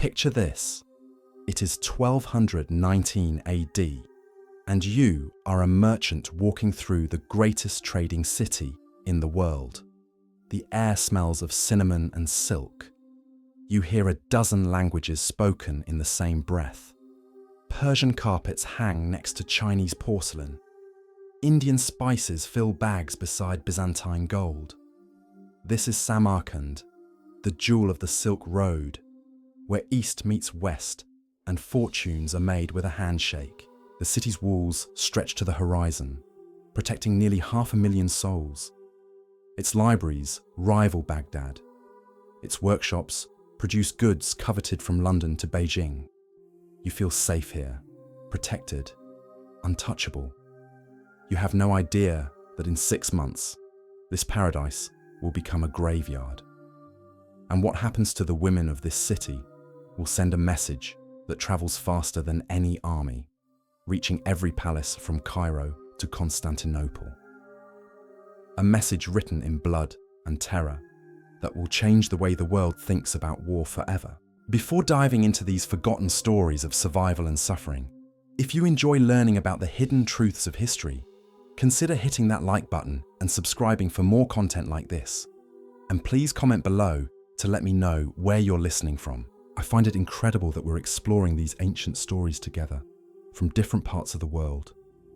Picture this. It is 1219 AD, and you are a merchant walking through the greatest trading city in the world. The air smells of cinnamon and silk. You hear a dozen languages spoken in the same breath. Persian carpets hang next to Chinese porcelain. Indian spices fill bags beside Byzantine gold. This is Samarkand, the jewel of the Silk Road, where east meets west and fortunes are made with a handshake. The city's walls stretch to the horizon, protecting nearly 500,000 souls. Its libraries rival Baghdad. Its workshops produce goods coveted from London to Beijing. You feel safe here, protected, untouchable. You have no idea that in 6 months, this paradise will become a graveyard. And what happens to the women of this city will send a message that travels faster than any army, reaching every palace from Cairo to Constantinople. A message written in blood and terror that will change the way the world thinks about war forever. Before diving into these forgotten stories of survival and suffering, if you enjoy learning about the hidden truths of history, consider hitting that like button and subscribing for more content like this. And please comment below to let me know where you're listening from. I find it incredible that we're exploring these ancient stories together, from different parts of the world,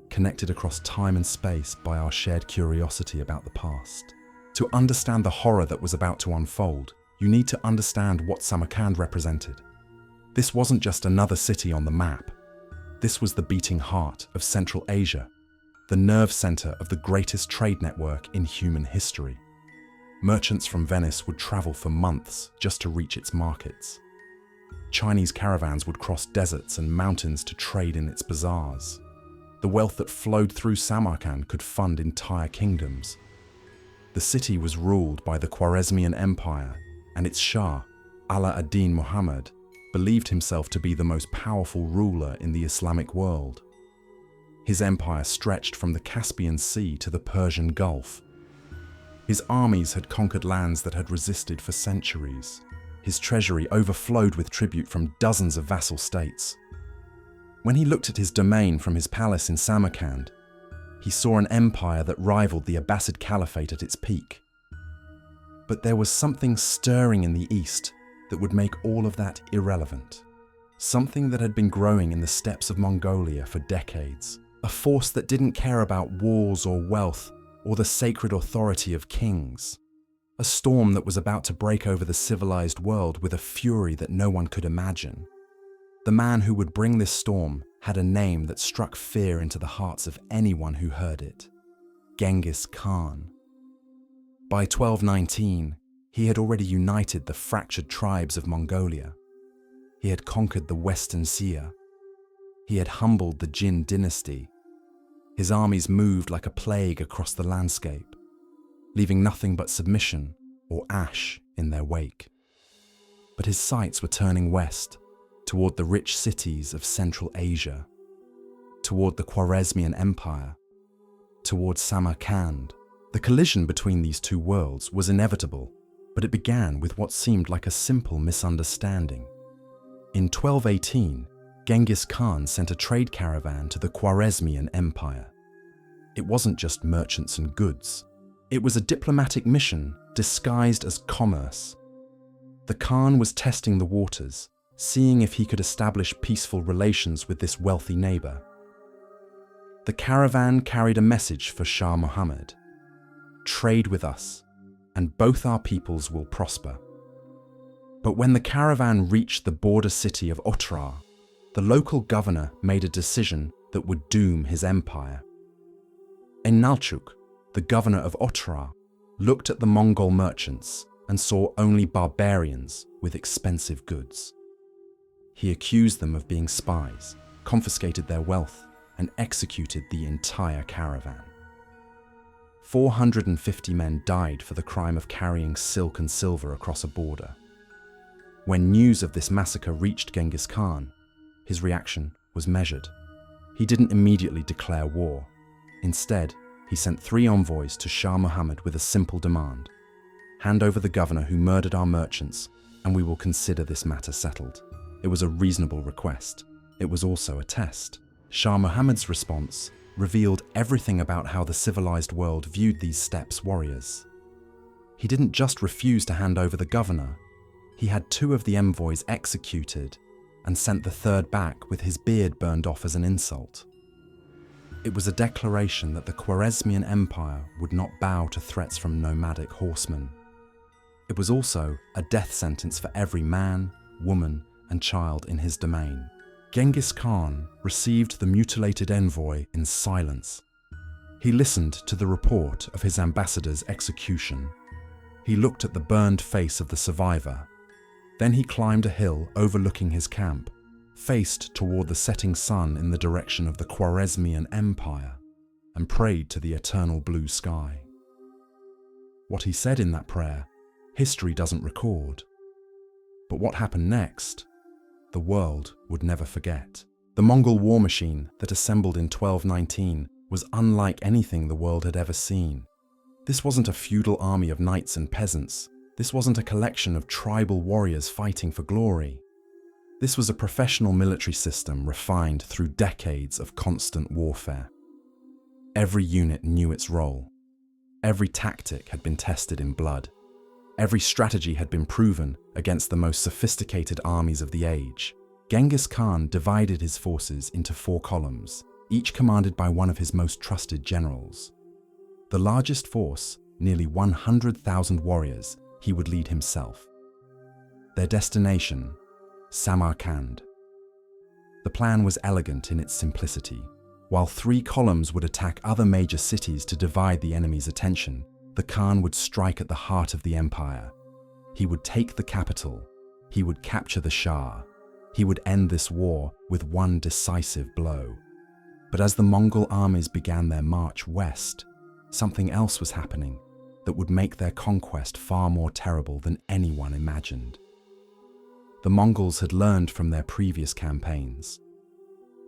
connected across time and space by our shared curiosity about the past. To understand the horror that was about to unfold, you need to understand what Samarkand represented. This wasn't just another city on the map. This was the beating heart of Central Asia, the nerve center of the greatest trade network in human history. Merchants from Venice would travel for months just to reach its markets. Chinese caravans would cross deserts and mountains to trade in its bazaars. The wealth that flowed through Samarkand could fund entire kingdoms. The city was ruled by the Khwarezmian Empire, and its Shah, Ala ad-Din Muhammad, believed himself to be the most powerful ruler in the Islamic world. His empire stretched from the Caspian Sea to the Persian Gulf. His armies had conquered lands that had resisted for centuries. His treasury overflowed with tribute from dozens of vassal states. When he looked at his domain from his palace in Samarkand, he saw an empire that rivaled the Abbasid Caliphate at its peak. But there was something stirring in the east that would make all of that irrelevant. Something that had been growing in the steppes of Mongolia for decades. A force that didn't care about wars or wealth or the sacred authority of kings. A storm that was about to break over the civilized world with a fury that no one could imagine. The man who would bring this storm had a name that struck fear into the hearts of anyone who heard it. Genghis Khan. By 1219, he had already united the fractured tribes of Mongolia. He had conquered the Western Xia. He had humbled the Jin dynasty. His armies moved like a plague across the landscape, leaving nothing but submission or ash in their wake. But his sights were turning west, toward the rich cities of Central Asia, toward the Khwarezmian Empire, toward Samarkand. The collision between these two worlds was inevitable, but it began with what seemed like a simple misunderstanding. In 1218, Genghis Khan sent a trade caravan to the Khwarezmian Empire. It wasn't just merchants and goods. It was a diplomatic mission disguised as commerce. The Khan was testing the waters, seeing if he could establish peaceful relations with this wealthy neighbor. The caravan carried a message for Shah Muhammad. Trade with us, and both our peoples will prosper. But when the caravan reached the border city of Otrar, the local governor made a decision that would doom his empire. Enalchuk, the governor of Otrar, looked at the Mongol merchants and saw only barbarians with expensive goods. He accused them of being spies, confiscated their wealth, and executed the entire caravan. 450 men died for the crime of carrying silk and silver across a border. When news of this massacre reached Genghis Khan, his reaction was measured. He didn't immediately declare war. Instead, he sent 3 envoys to Shah Muhammad with a simple demand: hand over the governor who murdered our merchants, and we will consider this matter settled. It was a reasonable request. It was also a test. Shah Muhammad's response revealed everything about how the civilized world viewed these steppes warriors. He didn't just refuse to hand over the governor. He had 2 of the envoys executed and sent the third back with his beard burned off as an insult. It was a declaration that the Khwarezmian Empire would not bow to threats from nomadic horsemen. It was also a death sentence for every man, woman, and child in his domain. Genghis Khan received the mutilated envoy in silence. He listened to the report of his ambassador's execution. He looked at the burned face of the survivor. Then he climbed a hill overlooking his camp, faced toward the setting sun in the direction of the Khwarezmian Empire, and prayed to the eternal blue sky. What he said in that prayer, history doesn't record. But what happened next, the world would never forget. The Mongol war machine that assembled in 1219 was unlike anything the world had ever seen. This wasn't a feudal army of knights and peasants. This wasn't a collection of tribal warriors fighting for glory. This was a professional military system refined through decades of constant warfare. Every unit knew its role. Every tactic had been tested in blood. Every strategy had been proven against the most sophisticated armies of the age. Genghis Khan divided his forces into 4 columns, each commanded by one of his most trusted generals. The largest force, nearly 100,000 warriors, he would lead himself. Their destination, Samarkand. The plan was elegant in its simplicity. While 3 columns would attack other major cities to divide the enemy's attention, the Khan would strike at the heart of the empire. He would take the capital. He would capture the Shah. He would end this war with one decisive blow. But as the Mongol armies began their march west, something else was happening that would make their conquest far more terrible than anyone imagined. The Mongols had learned from their previous campaigns.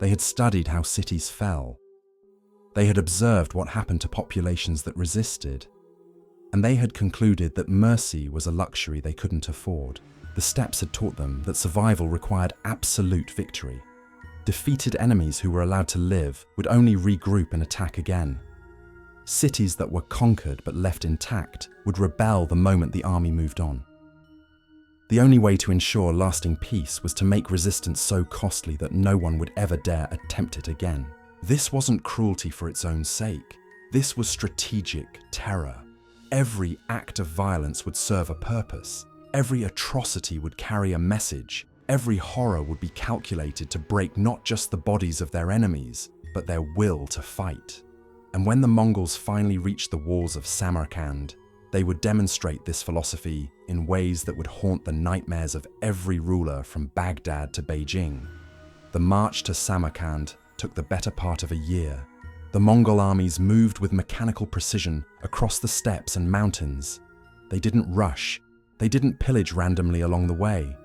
They had studied how cities fell. They had observed what happened to populations that resisted. And they had concluded that mercy was a luxury they couldn't afford. The steppes had taught them that survival required absolute victory. Defeated enemies who were allowed to live would only regroup and attack again. Cities that were conquered but left intact would rebel the moment the army moved on. The only way to ensure lasting peace was to make resistance so costly that no one would ever dare attempt it again. This wasn't cruelty for its own sake. This was strategic terror. Every act of violence would serve a purpose. Every atrocity would carry a message. Every horror would be calculated to break not just the bodies of their enemies, but their will to fight. And when the Mongols finally reached the walls of Samarkand, they would demonstrate this philosophy in ways that would haunt the nightmares of every ruler from Baghdad to Beijing. The march to Samarkand took the better part of a year. The Mongol armies moved with mechanical precision across the steppes and mountains. They didn't rush. They didn't pillage randomly along the way.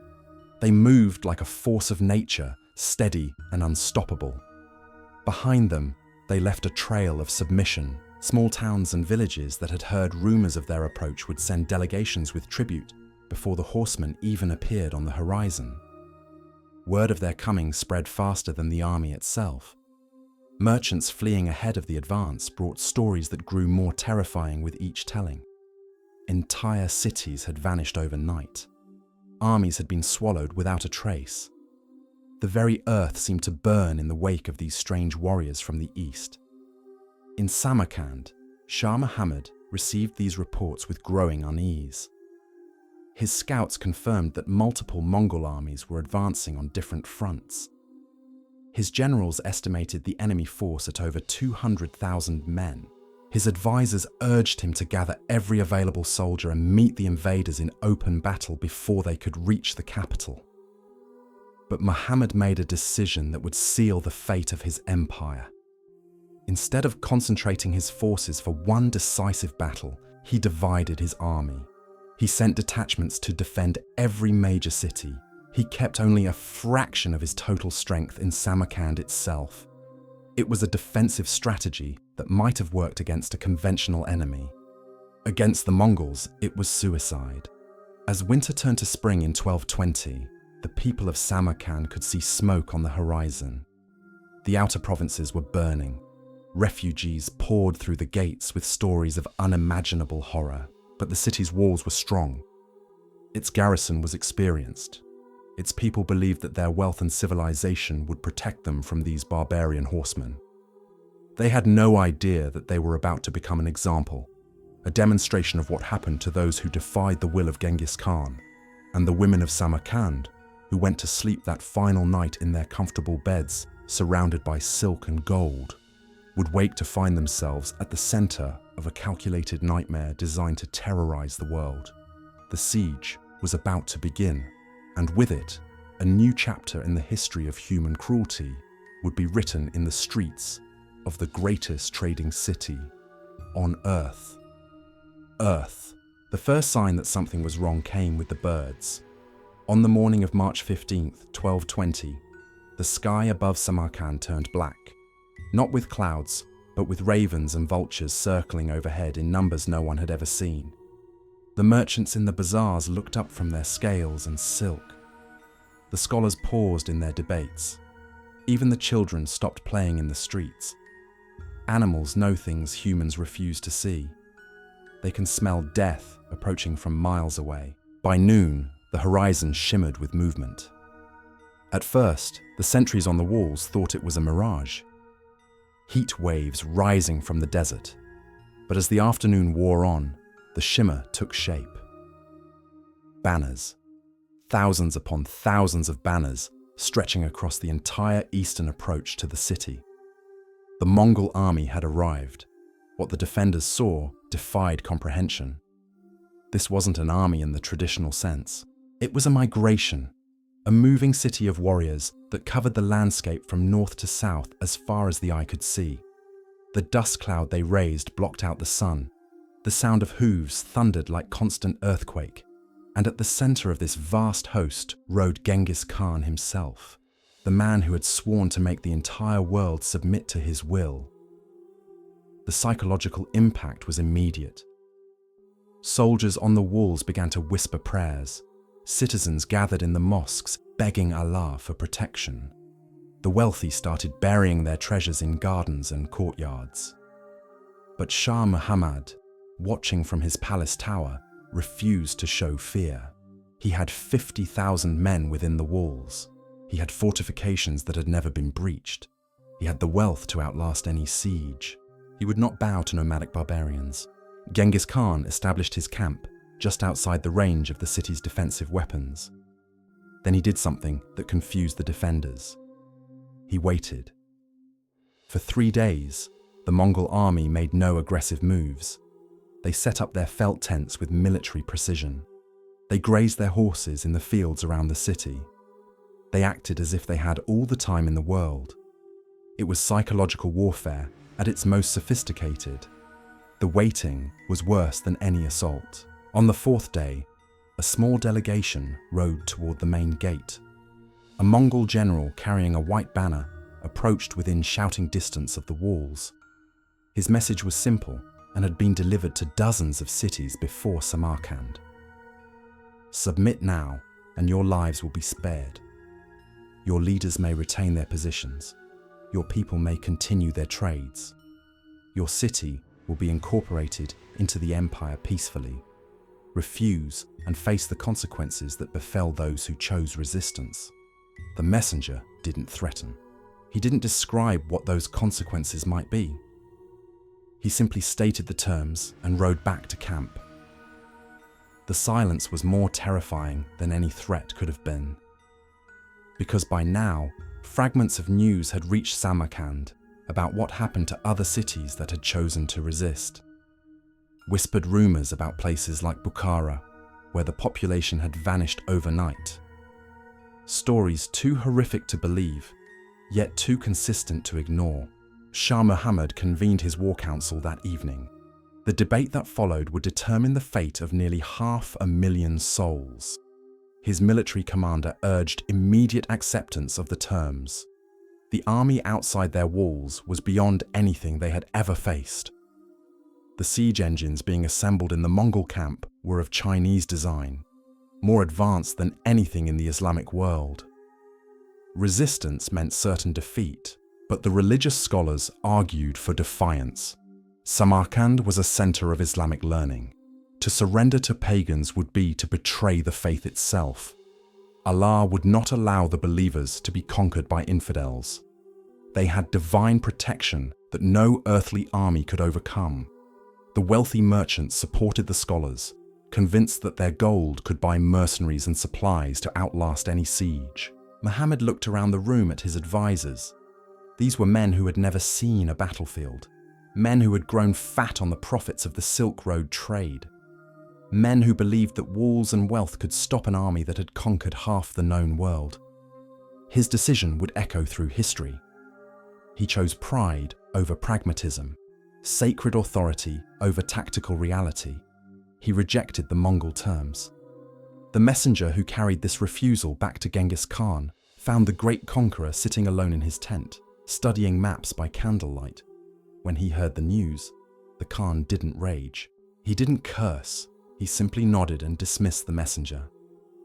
They moved like a force of nature, steady and unstoppable. Behind them, they left a trail of submission. Small towns and villages that had heard rumors of their approach would send delegations with tribute before the horsemen even appeared on the horizon. Word of their coming spread faster than the army itself. Merchants fleeing ahead of the advance brought stories that grew more terrifying with each telling. Entire cities had vanished overnight. Armies had been swallowed without a trace. The very earth seemed to burn in the wake of these strange warriors from the east. In Samarkand, Shah Muhammad received these reports with growing unease. His scouts confirmed that multiple Mongol armies were advancing on different fronts. His generals estimated the enemy force at over 200,000 men. His advisors urged him to gather every available soldier and meet the invaders in open battle before they could reach the capital. But Muhammad made a decision that would seal the fate of his empire. Instead of concentrating his forces for one decisive battle, he divided his army. He sent detachments to defend every major city. He kept only a fraction of his total strength in Samarkand itself. It was a defensive strategy that might have worked against a conventional enemy. Against the Mongols, it was suicide. As winter turned to spring in 1220, The people of Samarkand could see smoke on the horizon. The outer provinces were burning. Refugees poured through the gates with stories of unimaginable horror, but the city's walls were strong. Its garrison was experienced. Its people believed that their wealth and civilization would protect them from these barbarian horsemen. They had no idea that they were about to become an example, a demonstration of what happened to those who defied the will of Genghis Khan, and the women of Samarkand, who went to sleep that final night in their comfortable beds, surrounded by silk and gold, would wake to find themselves at the center of a calculated nightmare designed to terrorize the world. The siege was about to begin, and with it, a new chapter in the history of human cruelty would be written in the streets of the greatest trading city on Earth. Earth. The first sign that something was wrong came with the birds. On the morning of March 15th, 1220, the sky above Samarkand turned black, not with clouds, but with ravens and vultures circling overhead in numbers no one had ever seen. The merchants in the bazaars looked up from their scales and silk. The scholars paused in their debates. Even the children stopped playing in the streets. Animals know things humans refuse to see. They can smell death approaching from miles away. By noon, the horizon shimmered with movement. At first, the sentries on the walls thought it was a mirage. Heat waves rising from the desert. But as the afternoon wore on, the shimmer took shape. Banners. Thousands upon thousands of banners stretching across the entire eastern approach to the city. The Mongol army had arrived. What the defenders saw defied comprehension. This wasn't an army in the traditional sense. It was a migration, a moving city of warriors that covered the landscape from north to south as far as the eye could see. The dust cloud they raised blocked out the sun. The sound of hooves thundered like constant earthquake, and at the center of this vast host rode Genghis Khan himself, the man who had sworn to make the entire world submit to his will. The psychological impact was immediate. Soldiers on the walls began to whisper prayers. Citizens gathered in the mosques, begging Allah for protection. The wealthy started burying their treasures in gardens and courtyards. But Shah Muhammad, watching from his palace tower, refused to show fear. He had 50,000 men within the walls. He had fortifications that had never been breached. He had the wealth to outlast any siege. He would not bow to nomadic barbarians. Genghis Khan established his camp just outside the range of the city's defensive weapons. Then he did something that confused the defenders. He waited. For 3 days, the Mongol army made no aggressive moves. They set up their felt tents with military precision. They grazed their horses in the fields around the city. They acted as if they had all the time in the world. It was psychological warfare at its most sophisticated. The waiting was worse than any assault. On the 4th day, a small delegation rode toward the main gate. A Mongol general carrying a white banner approached within shouting distance of the walls. His message was simple and had been delivered to dozens of cities before Samarkand. Submit now, and your lives will be spared. Your leaders may retain their positions. Your people may continue their trades. Your city will be incorporated into the empire peacefully. Refuse and face the consequences that befell those who chose resistance. The messenger didn't threaten. He didn't describe what those consequences might be. He simply stated the terms and rode back to camp. The silence was more terrifying than any threat could have been. Because by now, fragments of news had reached Samarkand about what happened to other cities that had chosen to resist. Whispered rumors about places like Bukhara, where the population had vanished overnight. Stories too horrific to believe, yet too consistent to ignore. Shah Muhammad convened his war council that evening. The debate that followed would determine the fate of nearly 500,000 souls. His military commander urged immediate acceptance of the terms. The army outside their walls was beyond anything they had ever faced. The siege engines being assembled in the Mongol camp were of Chinese design. more advanced than anything in the Islamic world. Resistance meant certain defeat, but the religious scholars argued for defiance. Samarkand was a center of Islamic learning. To surrender to pagans would be to betray the faith itself. Allah would not allow the believers to be conquered by infidels. They had divine protection that no earthly army could overcome. The wealthy merchants supported the scholars, convinced that their gold could buy mercenaries and supplies to outlast any siege. Muhammad looked around the room at his advisors. These were men who had never seen a battlefield, men who had grown fat on the profits of the Silk Road trade, men who believed that walls and wealth could stop an army that had conquered half the known world. His decision would echo through history. He chose pride over pragmatism, sacred authority over tactical reality. He rejected the Mongol terms. The messenger who carried this refusal back to Genghis Khan found the great conqueror sitting alone in his tent, studying maps by candlelight. When he heard the news, the Khan didn't rage. He didn't curse. He simply nodded and dismissed the messenger.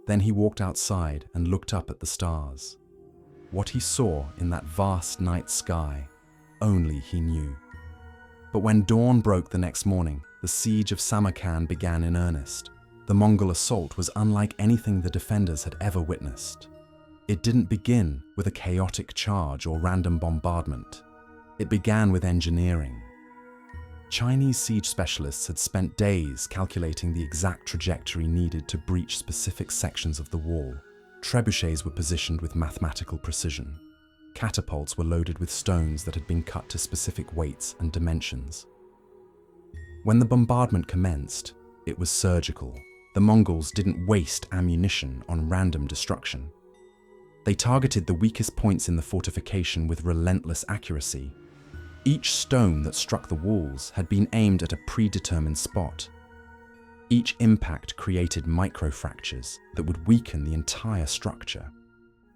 Then he walked outside and looked up at the stars. What he saw in that vast night sky, only he knew. But when dawn broke the next morning, the siege of Samarkand began in earnest. The Mongol assault was unlike anything the defenders had ever witnessed. It didn't begin with a chaotic charge or random bombardment. It began with engineering. Chinese siege specialists had spent days calculating the exact trajectory needed to breach specific sections of the wall. Trebuchets were positioned with mathematical precision. Catapults were loaded with stones that had been cut to specific weights and dimensions. When the bombardment commenced, it was surgical. The Mongols didn't waste ammunition on random destruction. They targeted the weakest points in the fortification with relentless accuracy. Each stone that struck the walls had been aimed at a predetermined spot. Each impact created microfractures that would weaken the entire structure.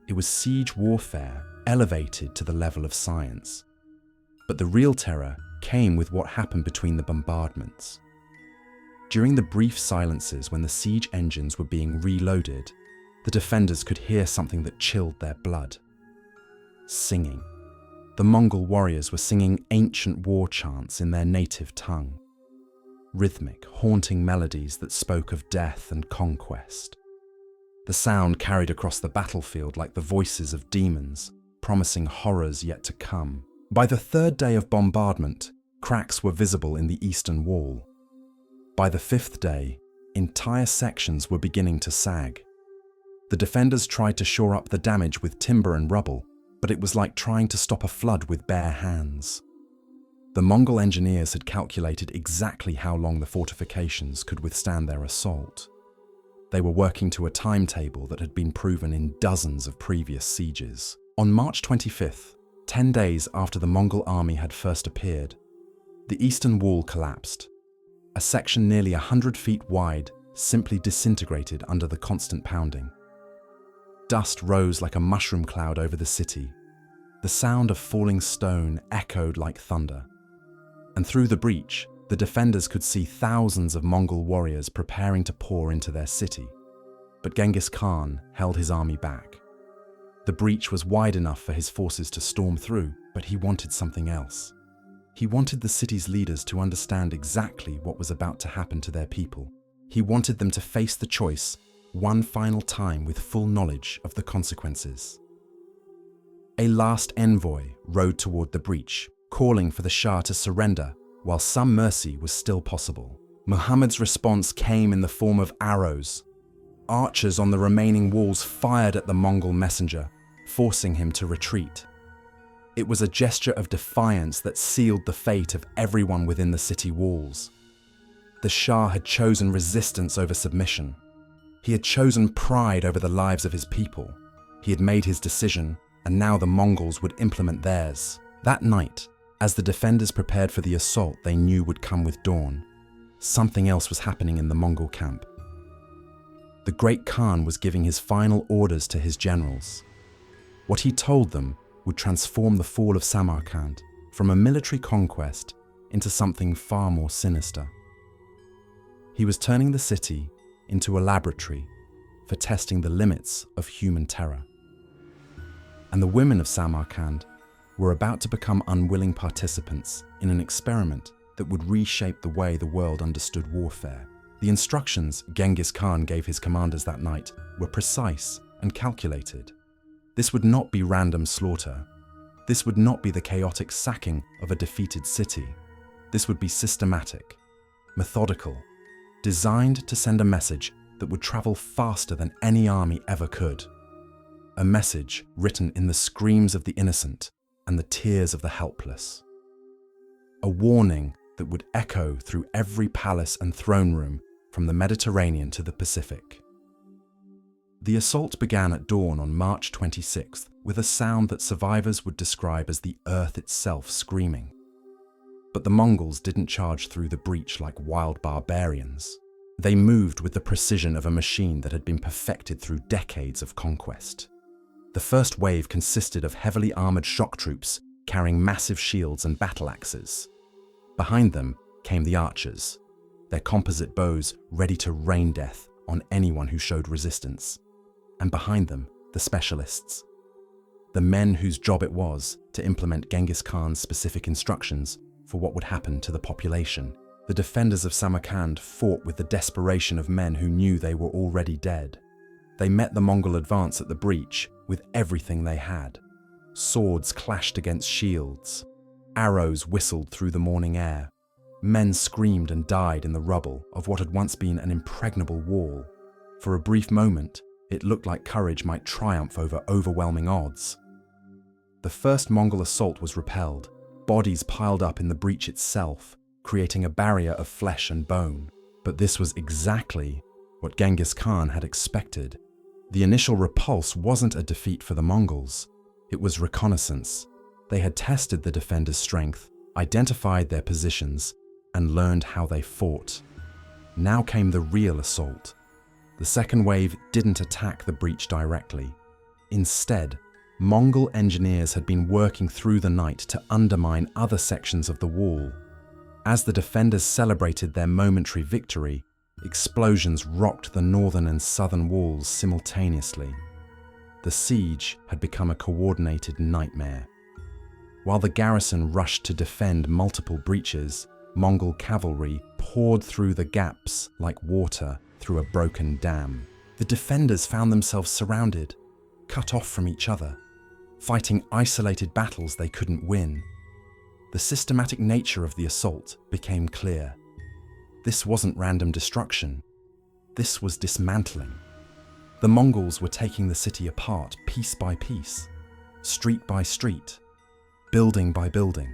It was siege warfare elevated to the level of science. But the real terror came with what happened between the bombardments. During the brief silences when the siege engines were being reloaded, the defenders could hear something that chilled their blood. Singing. The Mongol warriors were singing ancient war chants in their native tongue. Rhythmic, haunting melodies that spoke of death and conquest. The sound carried across the battlefield like the voices of demons, promising horrors yet to come. By the third day of bombardment, cracks were visible in the eastern wall. By the fifth day, entire sections were beginning to sag. The defenders tried to shore up the damage with timber and rubble, but it was like trying to stop a flood with bare hands. The Mongol engineers had calculated exactly how long the fortifications could withstand their assault. They were working to a timetable that had been proven in dozens of previous sieges. On March 25th, 10 days after the Mongol army had first appeared, the eastern wall collapsed. A section nearly 100 feet wide simply disintegrated under the constant pounding. Dust rose like a mushroom cloud over the city. The sound of falling stone echoed like thunder. And through the breach, the defenders could see thousands of Mongol warriors preparing to pour into their city. But Genghis Khan held his army back. The breach was wide enough for his forces to storm through, but he wanted something else. He wanted the city's leaders to understand exactly what was about to happen to their people. He wanted them to face the choice one final time with full knowledge of the consequences. A last envoy rode toward the breach, calling for the Shah to surrender while some mercy was still possible. Muhammad's response came in the form of arrows. Archers on the remaining walls fired at the Mongol messenger, forcing him to retreat. It was a gesture of defiance that sealed the fate of everyone within the city walls. The Shah had chosen resistance over submission. He had chosen pride over the lives of his people. He had made his decision, and now the Mongols would implement theirs. That night, as the defenders prepared for the assault they knew would come with dawn, something else was happening in the Mongol camp. The great Khan was giving his final orders to his generals. What he told them would transform the fall of Samarkand from a military conquest into something far more sinister. He was turning the city into a laboratory for testing the limits of human terror. And the women of Samarkand were about to become unwilling participants in an experiment that would reshape the way the world understood warfare. The instructions Genghis Khan gave his commanders that night were precise and calculated. This would not be random slaughter. This would not be the chaotic sacking of a defeated city. This would be systematic, methodical, designed to send a message that would travel faster than any army ever could. A message written in the screams of the innocent and the tears of the helpless. A warning that would echo through every palace and throne room from the Mediterranean to the Pacific. The assault began at dawn on March 26th with a sound that survivors would describe as the earth itself screaming. But the Mongols didn't charge through the breach like wild barbarians. They moved with the precision of a machine that had been perfected through decades of conquest. The first wave consisted of heavily armored shock troops carrying massive shields and battle axes. Behind them came the archers, their composite bows ready to rain death on anyone who showed resistance. And behind them, the specialists, the men whose job it was to implement Genghis Khan's specific instructions for what would happen to the population. The defenders of Samarkand fought with the desperation of men who knew they were already dead. They met the Mongol advance at the breach with everything they had. Swords clashed against shields. Arrows whistled through the morning air. Men screamed and died in the rubble of what had once been an impregnable wall. For a brief moment, it looked like courage might triumph over overwhelming odds. The first Mongol assault was repelled, bodies piled up in the breach itself, creating a barrier of flesh and bone. But this was exactly what Genghis Khan had expected. The initial repulse wasn't a defeat for the Mongols. It was reconnaissance. They had tested the defenders' strength, identified their positions, and learned how they fought. Now came the real assault. The second wave didn't attack the breach directly. Instead, Mongol engineers had been working through the night to undermine other sections of the wall. As the defenders celebrated their momentary victory, explosions rocked the northern and southern walls simultaneously. The siege had become a coordinated nightmare. While the garrison rushed to defend multiple breaches, Mongol cavalry poured through the gaps like water through a broken dam. The defenders found themselves surrounded, cut off from each other, fighting isolated battles they couldn't win. The systematic nature of the assault became clear. This wasn't random destruction. This was dismantling. The Mongols were taking the city apart piece by piece, street by street, building by building.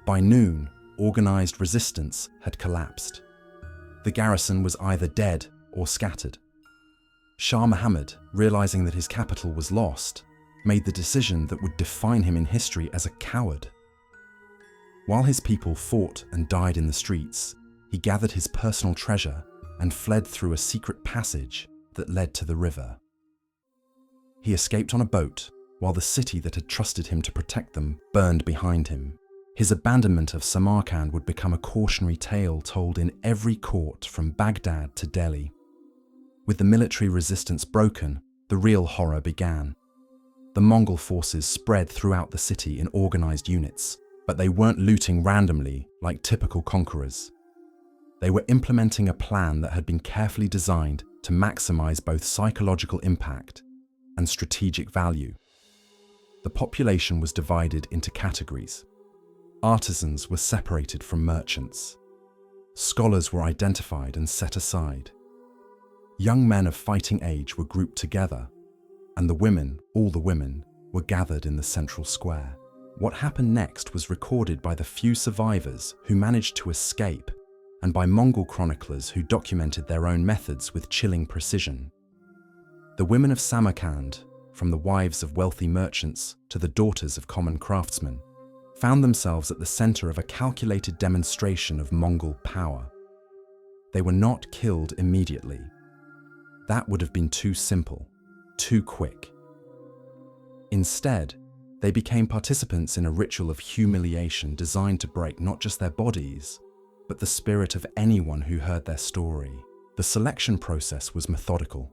By noon, organized resistance had collapsed. The garrison was either dead or scattered. Shah Muhammad, realizing that his capital was lost, made the decision that would define him in history as a coward. While his people fought and died in the streets, he gathered his personal treasure and fled through a secret passage that led to the river. He escaped on a boat while the city that had trusted him to protect them burned behind him. His abandonment of Samarkand would become a cautionary tale told in every court from Baghdad to Delhi. With the military resistance broken, the real horror began. The Mongol forces spread throughout the city in organized units, but they weren't looting randomly like typical conquerors. They were implementing a plan that had been carefully designed to maximize both psychological impact and strategic value. The population was divided into categories. Artisans were separated from merchants. Scholars were identified and set aside. Young men of fighting age were grouped together, and the women, all the women, were gathered in the central square. What happened next was recorded by the few survivors who managed to escape, and by Mongol chroniclers who documented their own methods with chilling precision. The women of Samarkand, from the wives of wealthy merchants to the daughters of common craftsmen, found themselves at the center of a calculated demonstration of Mongol power. They were not killed immediately. That would have been too simple, too quick. Instead, they became participants in a ritual of humiliation designed to break not just their bodies, but the spirit of anyone who heard their story. The selection process was methodical.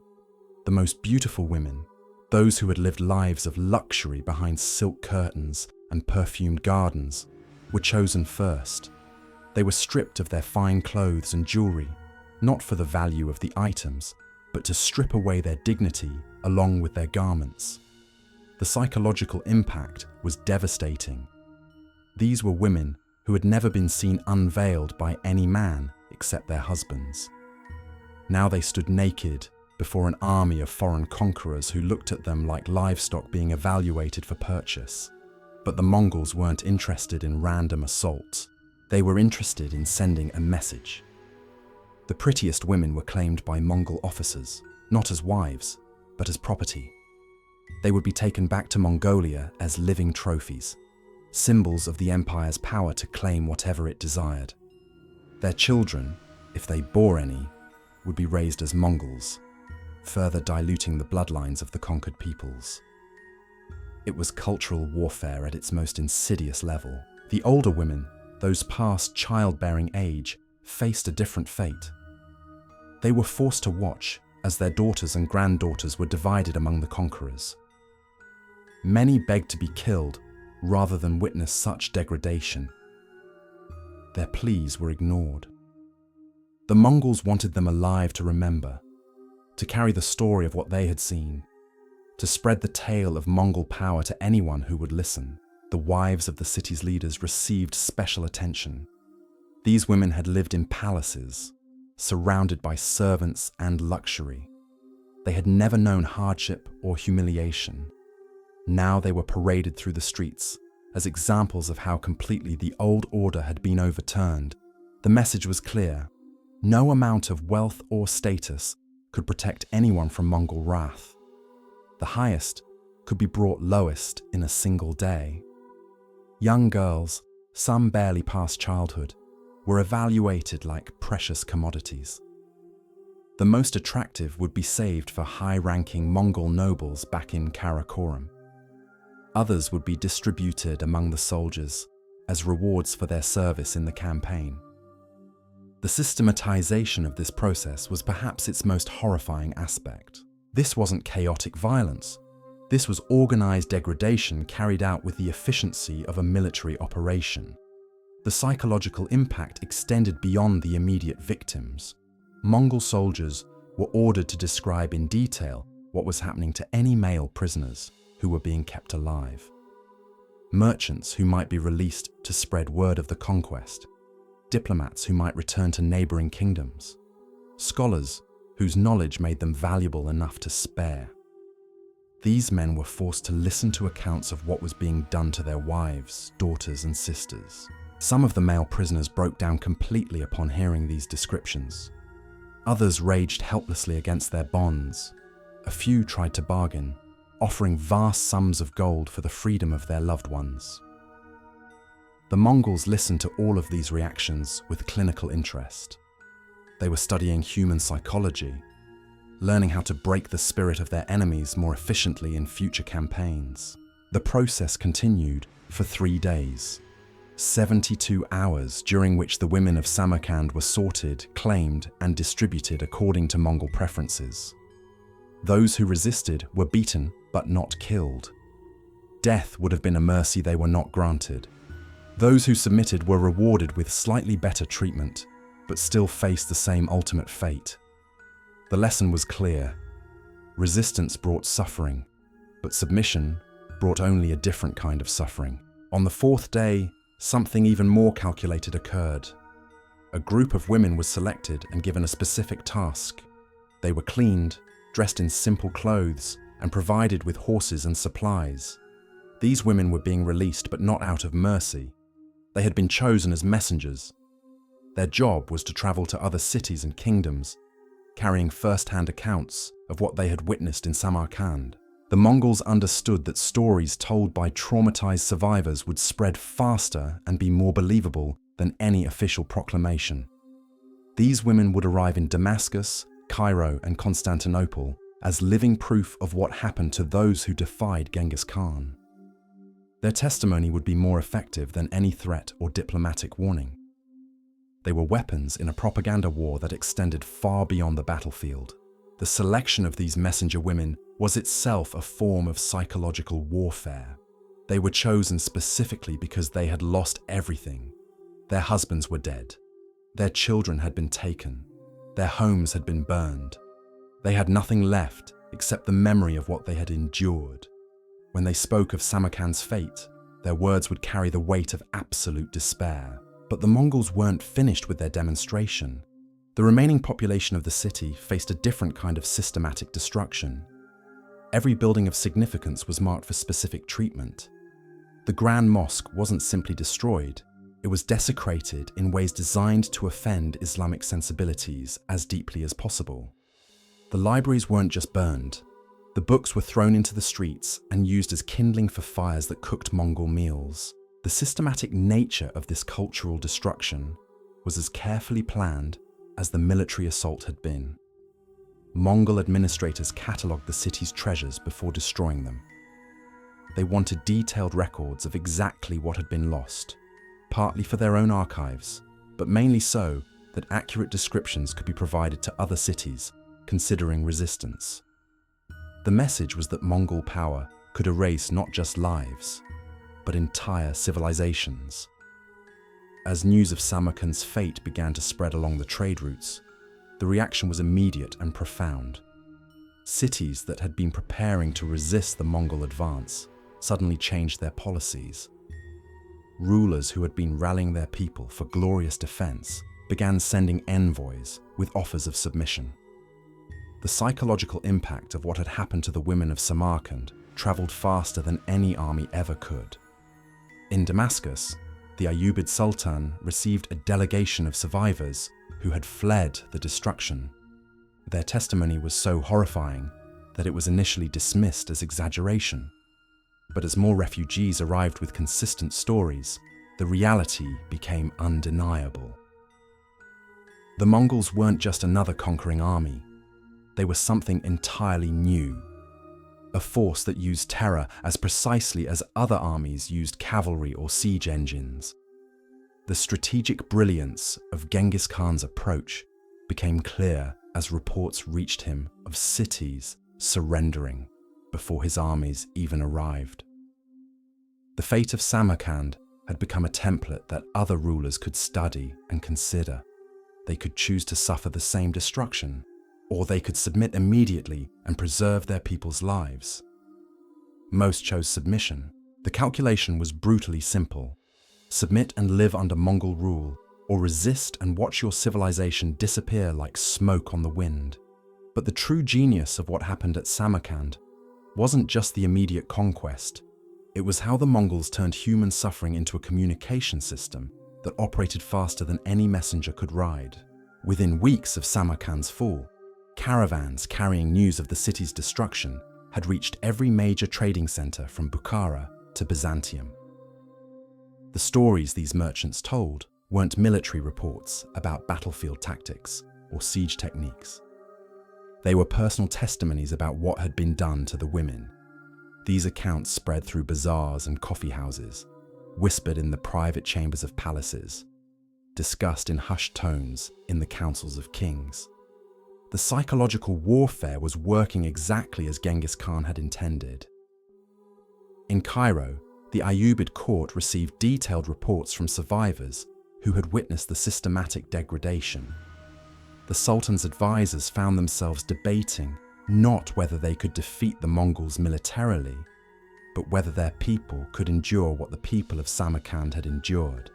The most beautiful women, those who had lived lives of luxury behind silk curtains and perfumed gardens, were chosen first. They were stripped of their fine clothes and jewelry, not for the value of the items, but to strip away their dignity along with their garments. The psychological impact was devastating. These were women who had never been seen unveiled by any man except their husbands. Now they stood naked before an army of foreign conquerors who looked at them like livestock being evaluated for purchase. But the Mongols weren't interested in random assaults. They were interested in sending a message. The prettiest women were claimed by Mongol officers, not as wives, but as property. They would be taken back to Mongolia as living trophies, symbols of the empire's power to claim whatever it desired. Their children, if they bore any, would be raised as Mongols, further diluting the bloodlines of the conquered peoples. It was cultural warfare at its most insidious level. The older women, those past childbearing age, faced a different fate. They were forced to watch as their daughters and granddaughters were divided among the conquerors. Many begged to be killed rather than witness such degradation. Their pleas were ignored. The Mongols wanted them alive to remember, to carry the story of what they had seen, to spread the tale of Mongol power to anyone who would listen. The wives of the city's leaders received special attention. These women had lived in palaces, surrounded by servants and luxury. They had never known hardship or humiliation. Now they were paraded through the streets as examples of how completely the old order had been overturned. The message was clear. No amount of wealth or status could protect anyone from Mongol wrath. The highest could be brought lowest in a single day. Young girls, some barely past childhood, were evaluated like precious commodities. The most attractive would be saved for high-ranking Mongol nobles back in Karakoram. Others would be distributed among the soldiers as rewards for their service in the campaign. The systematization of this process was perhaps its most horrifying aspect. This wasn't chaotic violence. This was organized degradation carried out with the efficiency of a military operation. The psychological impact extended beyond the immediate victims. Mongol soldiers were ordered to describe in detail what was happening to any male prisoners who were being kept alive. Merchants who might be released to spread word of the conquest. Diplomats who might return to neighboring kingdoms. Scholars whose knowledge made them valuable enough to spare. These men were forced to listen to accounts of what was being done to their wives, daughters, and sisters. Some of the male prisoners broke down completely upon hearing these descriptions. Others raged helplessly against their bonds. A few tried to bargain, offering vast sums of gold for the freedom of their loved ones. The Mongols listened to all of these reactions with clinical interest. They were studying human psychology, learning how to break the spirit of their enemies more efficiently in future campaigns. The process continued for 3 days, 72 hours during which the women of Samarkand were sorted, claimed, and distributed according to Mongol preferences. Those who resisted were beaten but not killed. Death would have been a mercy they were not granted. Those who submitted were rewarded with slightly better treatment, but still faced the same ultimate fate. The lesson was clear. Resistance brought suffering, but submission brought only a different kind of suffering. On the 4th day, something even more calculated occurred. A group of women was selected and given a specific task. They were cleaned, dressed in simple clothes, and provided with horses and supplies. These women were being released, but not out of mercy. They had been chosen as messengers. Their job was to travel to other cities and kingdoms, carrying first-hand accounts of what they had witnessed in Samarkand. The Mongols understood that stories told by traumatized survivors would spread faster and be more believable than any official proclamation. These women would arrive in Damascus, Cairo, and Constantinople as living proof of what happened to those who defied Genghis Khan. Their testimony would be more effective than any threat or diplomatic warning. They were weapons in a propaganda war that extended far beyond the battlefield. The selection of these messenger women was itself a form of psychological warfare. They were chosen specifically because they had lost everything. Their husbands were dead. Their children had been taken. Their homes had been burned. They had nothing left except the memory of what they had endured. When they spoke of Samarkand's fate, their words would carry the weight of absolute despair. But the Mongols weren't finished with their demonstration. The remaining population of the city faced a different kind of systematic destruction. Every building of significance was marked for specific treatment. The Grand Mosque wasn't simply destroyed, it was desecrated in ways designed to offend Islamic sensibilities as deeply as possible. The libraries weren't just burned. The books were thrown into the streets and used as kindling for fires that cooked Mongol meals. The systematic nature of this cultural destruction was as carefully planned as the military assault had been. Mongol administrators catalogued the city's treasures before destroying them. They wanted detailed records of exactly what had been lost, partly for their own archives, but mainly so that accurate descriptions could be provided to other cities considering resistance. The message was that Mongol power could erase not just lives, but entire civilizations. As news of Samarkand's fate began to spread along the trade routes, the reaction was immediate and profound. Cities that had been preparing to resist the Mongol advance suddenly changed their policies. Rulers who had been rallying their people for glorious defense began sending envoys with offers of submission. The psychological impact of what had happened to the women of Samarkand traveled faster than any army ever could. In Damascus, the Ayyubid Sultan received a delegation of survivors who had fled the destruction. Their testimony was so horrifying that it was initially dismissed as exaggeration. But as more refugees arrived with consistent stories, the reality became undeniable. The Mongols weren't just another conquering army. They were something entirely new. A force that used terror as precisely as other armies used cavalry or siege engines. The strategic brilliance of Genghis Khan's approach became clear as reports reached him of cities surrendering before his armies even arrived. The fate of Samarkand had become a template that other rulers could study and consider. They could choose to suffer the same destruction, or they could submit immediately and preserve their people's lives. Most chose submission. The calculation was brutally simple. Submit and live under Mongol rule, or resist and watch your civilization disappear like smoke on the wind. But the true genius of what happened at Samarkand wasn't just the immediate conquest. It was how the Mongols turned human suffering into a communication system that operated faster than any messenger could ride. Within weeks of Samarkand's fall, caravans carrying news of the city's destruction had reached every major trading center from Bukhara to Byzantium. The stories these merchants told weren't military reports about battlefield tactics or siege techniques. They were personal testimonies about what had been done to the women. These accounts spread through bazaars and coffee houses, whispered in the private chambers of palaces, discussed in hushed tones in the councils of kings. The psychological warfare was working exactly as Genghis Khan had intended. In Cairo, the Ayyubid court received detailed reports from survivors who had witnessed the systematic degradation. The Sultan's advisors found themselves debating not whether they could defeat the Mongols militarily, but whether their people could endure what the people of Samarkand had endured.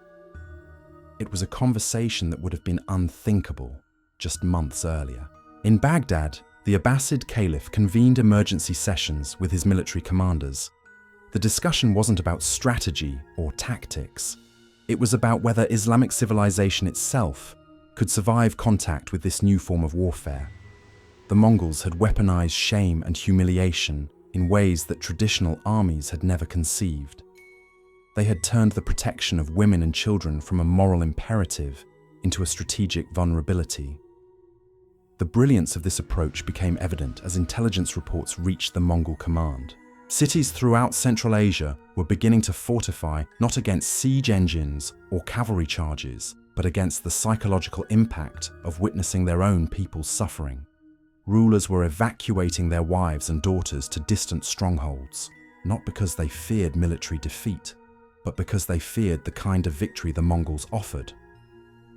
It was a conversation that would have been unthinkable just months earlier. In Baghdad, the Abbasid Caliph convened emergency sessions with his military commanders. The discussion wasn't about strategy or tactics. It was about whether Islamic civilization itself could survive contact with this new form of warfare. The Mongols had weaponized shame and humiliation in ways that traditional armies had never conceived. They had turned the protection of women and children from a moral imperative into a strategic vulnerability. The brilliance of this approach became evident as intelligence reports reached the Mongol command. Cities throughout Central Asia were beginning to fortify not against siege engines or cavalry charges, but against the psychological impact of witnessing their own people's suffering. Rulers were evacuating their wives and daughters to distant strongholds, not because they feared military defeat, but because they feared the kind of victory the Mongols offered.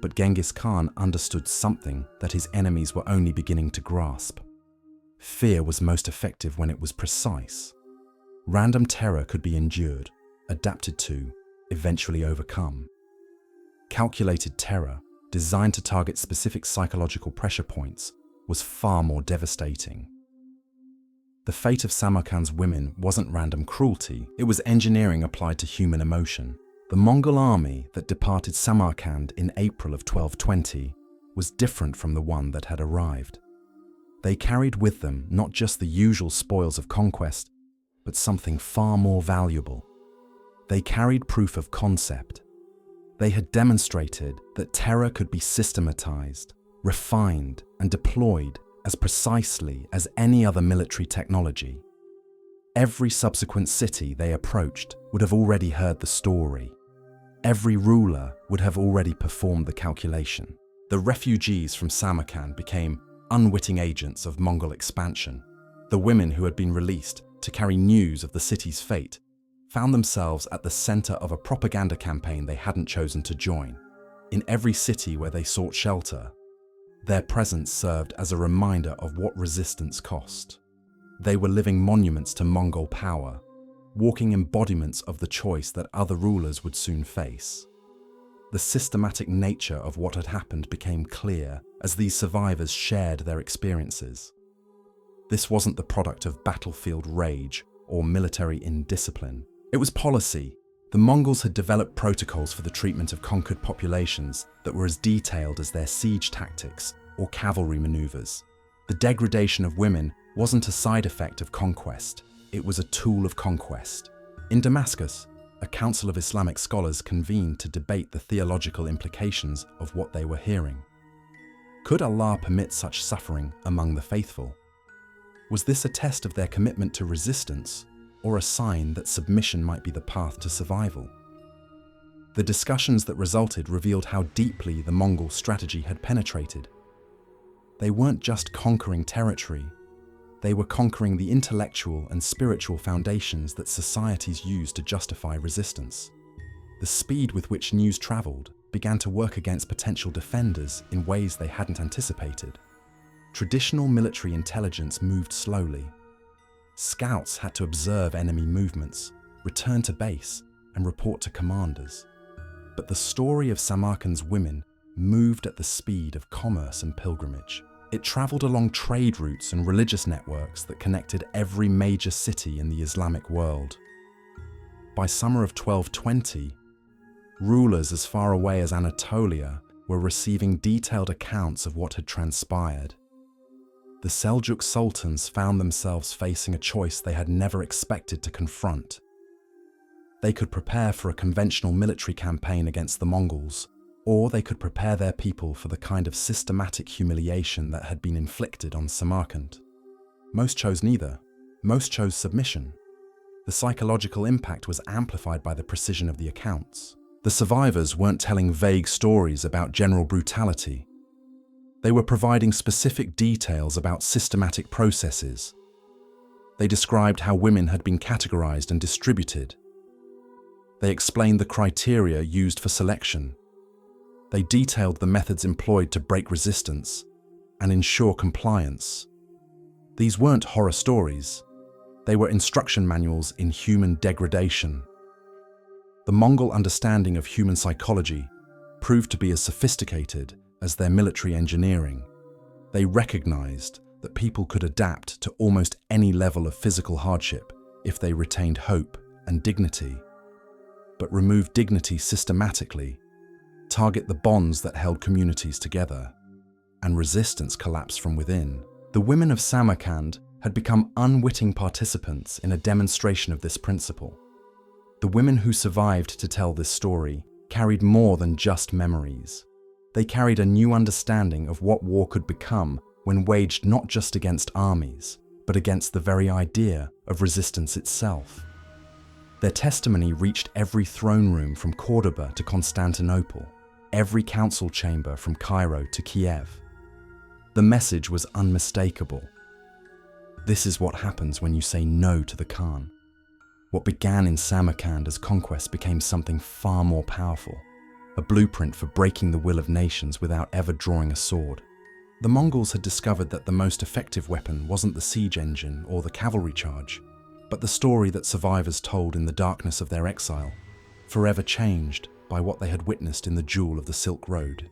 But Genghis Khan understood something that his enemies were only beginning to grasp. Fear was most effective when it was precise. Random terror could be endured, adapted to, eventually overcome. Calculated terror, designed to target specific psychological pressure points, was far more devastating. The fate of Samarkand's women wasn't random cruelty, it was engineering applied to human emotion. The Mongol army that departed Samarkand in April of 1220 was different from the one that had arrived. They carried with them not just the usual spoils of conquest, but something far more valuable. They carried proof of concept. They had demonstrated that terror could be systematized, refined, and deployed as precisely as any other military technology. Every subsequent city they approached would have already heard the story. Every ruler would have already performed the calculation. The refugees from Samarkand became unwitting agents of Mongol expansion. The women who had been released to carry news of the city's fate found themselves at the center of a propaganda campaign they hadn't chosen to join. In every city where they sought shelter, their presence served as a reminder of what resistance cost. They were living monuments to Mongol power, walking embodiments of the choice that other rulers would soon face. The systematic nature of what had happened became clear as these survivors shared their experiences. This wasn't the product of battlefield rage or military indiscipline. It was policy. The Mongols had developed protocols for the treatment of conquered populations that were as detailed as their siege tactics or cavalry maneuvers. The degradation of women wasn't a side effect of conquest, it was a tool of conquest. In Damascus, a council of Islamic scholars convened to debate the theological implications of what they were hearing. Could Allah permit such suffering among the faithful? Was this a test of their commitment to resistance, or a sign that submission might be the path to survival? The discussions that resulted revealed how deeply the Mongol strategy had penetrated. They weren't just conquering territory, they were conquering the intellectual and spiritual foundations that societies used to justify resistance. The speed with which news traveled began to work against potential defenders in ways they hadn't anticipated. Traditional military intelligence moved slowly. Scouts had to observe enemy movements, return to base, and report to commanders. But the story of Samarkand's women moved at the speed of commerce and pilgrimage. It traveled along trade routes and religious networks that connected every major city in the Islamic world. By summer of 1220, rulers as far away as Anatolia were receiving detailed accounts of what had transpired. The Seljuk sultans found themselves facing a choice they had never expected to confront. They could prepare for a conventional military campaign against the Mongols, or they could prepare their people for the kind of systematic humiliation that had been inflicted on Samarkand. Most chose neither. Most chose submission. The psychological impact was amplified by the precision of the accounts. The survivors weren't telling vague stories about general brutality. They were providing specific details about systematic processes. They described how women had been categorized and distributed. They explained the criteria used for selection. They detailed the methods employed to break resistance and ensure compliance. These weren't horror stories. They were instruction manuals in human degradation. The Mongol understanding of human psychology proved to be as sophisticated as their military engineering. They recognized that people could adapt to almost any level of physical hardship if they retained hope and dignity. But remove dignity systematically, target the bonds that held communities together, and resistance collapsed from within. The women of Samarkand had become unwitting participants in a demonstration of this principle. The women who survived to tell this story carried more than just memories. They carried a new understanding of what war could become when waged not just against armies, but against the very idea of resistance itself. Their testimony reached every throne room from Cordoba to Constantinople, every council chamber from Cairo to Kiev. The message was unmistakable. This is what happens when you say no to the Khan. What began in Samarkand as conquest became something far more powerful, a blueprint for breaking the will of nations without ever drawing a sword. The Mongols had discovered that the most effective weapon wasn't the siege engine or the cavalry charge, but the story that survivors told in the darkness of their exile, forever changed by what they had witnessed in the Duel of the Silk Road.